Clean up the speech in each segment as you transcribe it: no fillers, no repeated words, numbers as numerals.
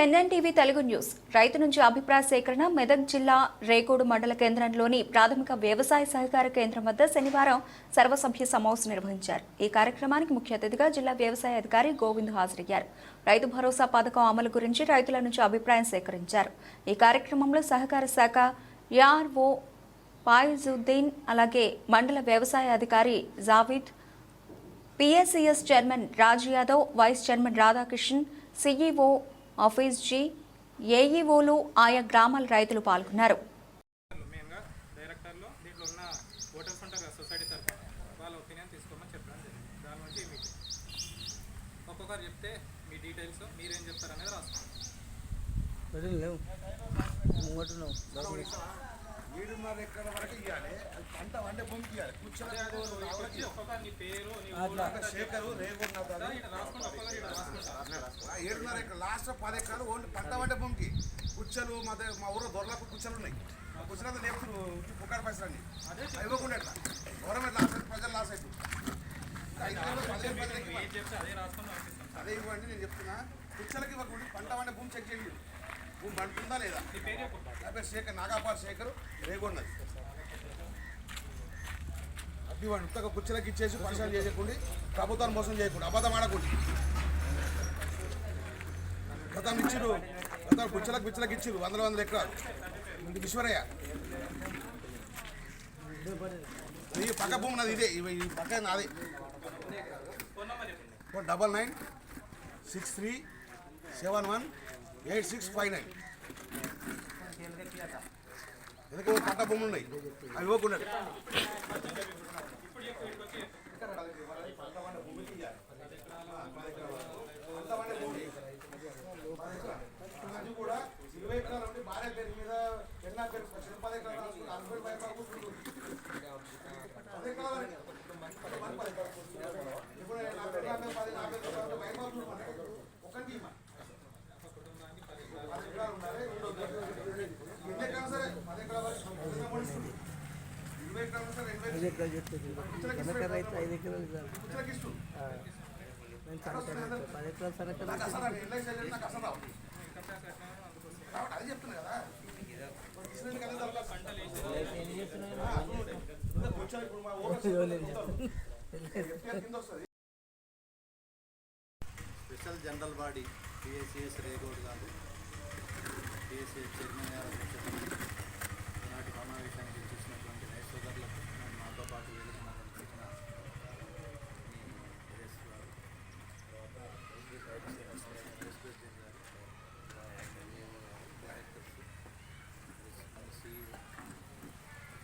NNTV Telugu news. రైతు నుంచి అభిప్రాయ సేకరణ. మెదక్ జిల్లా రేకోడు మండల కేంద్రంలోని ప్రాథమిక వ్యవసాయ సహకార కేంద్రం వద్ద శనివారం సర్వసభ్య సమావేశం నిర్వహించారు. ఈ కార్యక్రమానికి ముఖ్య అతిథిగా జిల్లా వ్యవసాయ అధికారి గోవింద్ హాజరయ్యారు. రైతు భరోసా పథకం అమలు గురించి రైతుల నుంచి అభిప్రాయం సేకరించారు. ఈ కార్యక్రమంలో సహకార శాఖ యార్ఓ ఫాయిజుద్దీన్, అలాగే మండల వ్యవసాయ అధికారి Javeed, PSCS chairman Raj Yadav, vice chairman Radhakrishnan, CEO office ji, ఏఈఓలు, ఆయా గ్రామాల రైతులు పాల్గొన్నారు. ఒక్కొక్కరు చెప్తే మీ డీటెయిల్స్ మీరేం చెప్తారు అనేది రాసుకోండి. ఎక్కడ వరకు ఇవ్వాలి, పంట వండే భూమికి ఇవ్వాలి. నీ పేరు శేఖరు ఏడున్నర ఎకరాలు, లాస్ట్ 10 ఎకరాలు ఓన్లీ పంట వండే భూమికి. కుచ్చలు మా ఊరు దొరలకు కుచ్చలు ఉన్నాయి. ఆ కుచ్చలంతా లేపుతున్నారు పుకారు పైసలు అన్ని ఇవ్వకుండా ఎట్లా గవర్నమెంట్ లాస్ అయితే ప్రజలు లాస్ అవుతుంది. అదే ఇవ్వండి. నేను చెప్తున్నా, కుచ్చలకి ఇవ్వకుండా పంట వండే భూమి చెక్ చేయండి. భూమి పండుతుందా లేదా. నా పేరు శేఖర్, నాగాపాల్ శేఖర్, రేగొండది. అది వాడి ఇంతగా కుచ్చలకి ఇచ్చేసి పరిశ్రమ చేయకుండా, ప్రభుత్వాన్ని మోసం చేయకుండా, అబద్ధం ఆడకుండా. గతం ఇచ్చిరు, గతం కుచ్చలకు ఇచ్చిరు 100 ఎకరాలు. ఈశ్వరయ్య ఈ పక్క భూమి నాది, ఇదే ఈ పక్క నాది. 9963718659. ఎందుకు పట్ట భూములు ఉన్నాయి, అవి ఇవ్వకుండా. అది కూడా 20 ఎకరాలు ఉండి భార్య పేరు మీద, పెన్నా పేరు 10 ఎకరాలు రాసుకుని హస్బెండ్ వైఫ్ కూర్చుంటుంది. 10 ఎకరాలు ఇప్పుడు నా పేరు 10 వైఫ్ ఒకటి 10 ఎకరాలు ఉండాలి. ఎన్ని ఎకరాలు సరే 10 ఎకరాలు 20 ఎకరాలు సరే 5 ఎకరాలు ఇస్తుంది. అది చెప్తున్నా కదా. Special general body PSCS Regode గారు, పిఎస్సిఎస్ చైర్మన్ గారు ఈనాటి సమావేశానికి ఇచ్చేసినటువంటి రైతు సోదరులకు, మాతో పాటు వేదికను ఇచ్చిన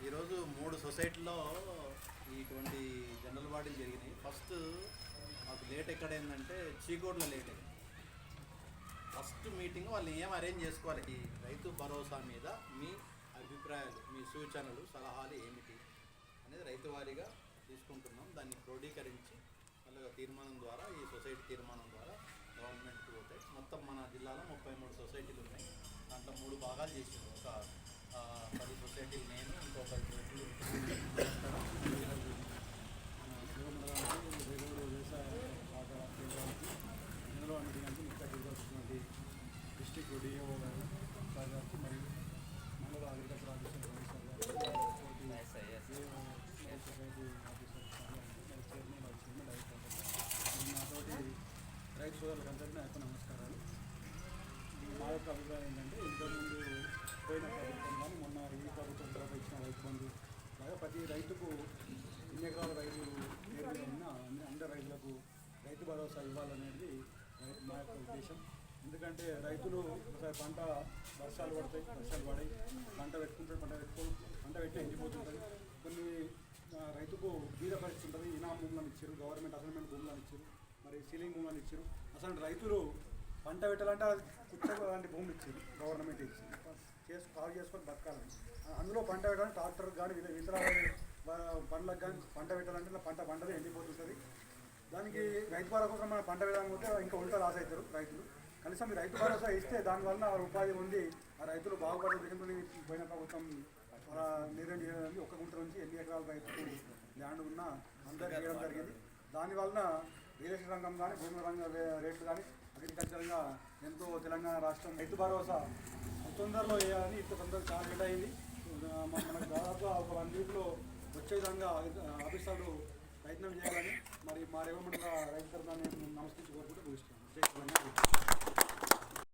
ఈరోజు 3 సొసైటీలో ఇటువంటి జనరల్ బాడీలు జరిగినాయి. ఫస్ట్ మాకు లేట్ ఎక్కడైందంటే చీకోడ్లో లేట్ అయింది. ఫస్ట్ మీటింగ్ వాళ్ళు ఏం అరేంజ్ చేసుకోవాలి, ఈ రైతు భరోసా మీద మీ అభిప్రాయాలు, మీ సూచనలు, సలహాలు ఏమిటి అనేది రైతు వారీగా తీసుకుంటున్నాం. దాన్ని క్రోడీకరించి మళ్ళీ తీర్మానం ద్వారా, ఈ సొసైటీ తీర్మానం ద్వారా గవర్నమెంట్కి పోతాయి. మొత్తం మన జిల్లాలో 33 సొసైటీలు ఉన్నాయి. దాంట్లో 3 భాగాలు చేసినాం. ఒక 10 సొసైటీలు నేను, ఇంకో 10 సొసైటీలు డిస్ట్రిక్ట్ డిఓ గారు గారికి మరియు మండల agriculture officer society officer chairman నాతోటి రైతు సోదరులందరికీ నా యొక్క నమస్కారాలు. మా యొక్క అభిప్రాయం ఏంటంటే, ఇంతకుముందు పోయిన ప్రభుత్వం కానీ మొన్న ఈ ప్రభుత్వం తర్వాత ఇచ్చిన రైతు బంధు లాగా ప్రతి రైతుకు ఎన్ని ఎకరాల రైతులు ఉన్న అందరి రైతులకు రైతు భరోసా ఇవ్వాలనేది మా యొక్క ఉద్దేశం. ఎందుకంటే రైతులు ఒకసారి పంట వర్షాలు పడతాయి, వర్షాలు పడి పంట పెట్టుకుంటారు, పంట పెట్టి ఎండిపోతుంటుంది. కొన్ని రైతుకు బీద పరిస్థితి ఉంటుంది. ఇనాం భూములను ఇచ్చారు, గవర్నమెంట్ అసైన్మెంట్ భూములను ఇచ్చారు, మరి సీలింగ్ భూములను ఇచ్చారు. అసలు రైతులు పంట పెట్టాలంటే కుచ్చకు అలాంటి భూములు ఇచ్చారు, గవర్నమెంట్ ఇచ్చింది. కాల్ చేసుకొని బతకాలని, అందులో పంట పెట్టాలంటే ట్రాక్టర్ కానీ ఇతర పండ్లకు కానీ పంట పెట్టాలంటే పంట పంటలు ఎండిపోతుంటుంది. దానికి రైతు భరోసా కోసం మన పంట వేయడానికి పోతే ఇంకా ఉల్టా లాస్ అవుతారు రైతులు. కనీసం మీ రైతు భరోసా ఇస్తే దానివల్ల ఉపాధి ఉంది, ఆ రైతులు బాగుపడే విధంగా పోయిన ప్రభుత్వం నిర్ణయం చేయడానికి 1 గుంట నుంచి 8 ఎకరాల రైతులు ల్యాండ్ ఉన్న అందరూ చేయడం జరిగింది. దానివలన రియల్ ఎస్టేట్ రంగం కానీ భూముల రంగం రేట్లు కానీ అగ్రికల్చర్గా ఎంతో తెలంగాణ రాష్ట్రం రైతు భరోసా తొందరలో వేయాలని ఇంత తొందరగా చాలా లేట్ అయింది. మనకు దాదాపుగా ఒక 1 వీక్లో వచ్చే విధంగా ఆఫీసర్లు ప్రయత్నం చేయాలని మరి మా రేవంత్ రైతు తరఫున నేను నమస్కరించి కోరుకుంటూ ముగిస్తున్నాను. జై తెలంగాణ.